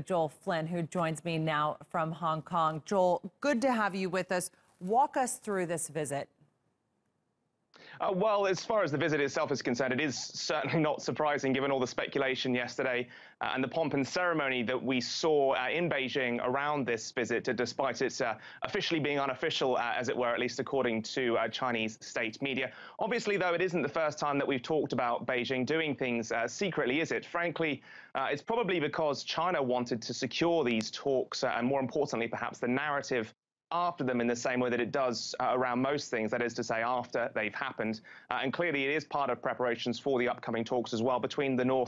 Joel Flynn, who joins me now from Hong Kong. Joel, good to have you with us. Walk us through this visit. Well, as far as the visit itself is concerned, it is certainly not surprising given all the speculation yesterday and the pomp and ceremony that we saw in Beijing around this visit, despite it officially being unofficial, as it were, at least according to Chinese state media. Obviously, though, it isn't the first time that we've talked about Beijing doing things secretly, is it? Frankly, it's probably because China wanted to secure these talks, and more importantly, perhaps the narrative after them in the same way that it does around most things, that is to say, after they've happened. And clearly, it is part of preparations for the upcoming talks as well between the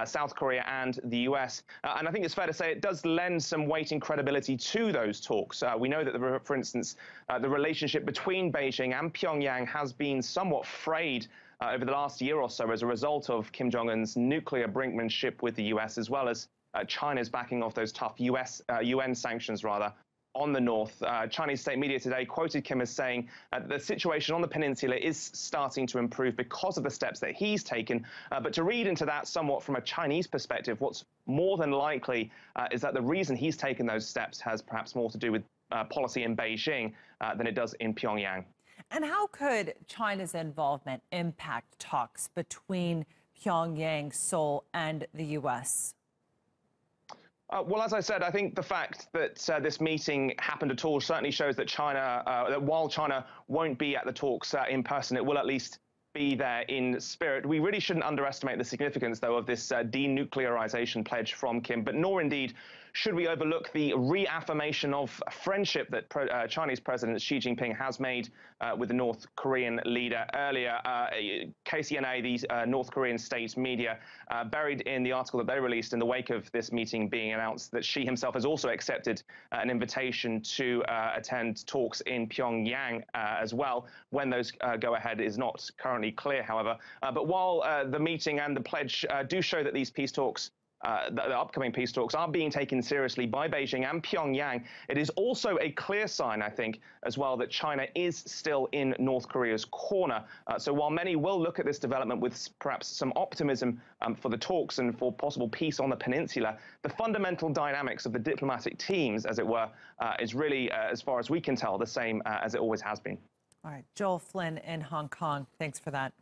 South Korea and the US. And I think it's fair to say it does lend some weight and credibility to those talks. We know that, for instance, the relationship between Beijing and Pyongyang has been somewhat frayed over the last year or so as a result of Kim Jong-un's nuclear brinkmanship with the US, as well as China's backing off those tough UN sanctions, on the North. Chinese state media today quoted Kim as saying the situation on the peninsula is starting to improve because of the steps that he's taken. But to read into that somewhat from a Chinese perspective, what's more than likely is that the reason he's taken those steps has perhaps more to do with policy in Beijing than it does in Pyongyang. And how could China's involvement impact talks between Pyongyang, Seoul, and the U.S.? Well, as I said, I think the fact that this meeting happened at all certainly shows that that while China won't be at the talks in person, it will at least be there in spirit. We really shouldn't underestimate the significance, though, of this denuclearization pledge from Kim, but nor indeed should we overlook the reaffirmation of friendship that Chinese President Xi Jinping has made with the North Korean leader. Earlier, KCNA, the North Korean state media, buried in the article that they released in the wake of this meeting being announced that Xi himself has also accepted an invitation to attend talks in Pyongyang as well, when those go ahead is not currently clear, however. But while the meeting and the pledge do show that these peace talks, the upcoming peace talks, are being taken seriously by Beijing and Pyongyang, it is also a clear sign, I think, as well, that China is still in North Korea's corner. So while many will look at this development with perhaps some optimism for the talks and for possible peace on the peninsula, the fundamental dynamics of the diplomatic teams, as it were, is really, as far as we can tell, the same as it always has been. All right, Joel Flynn in Hong Kong. Thanks for that.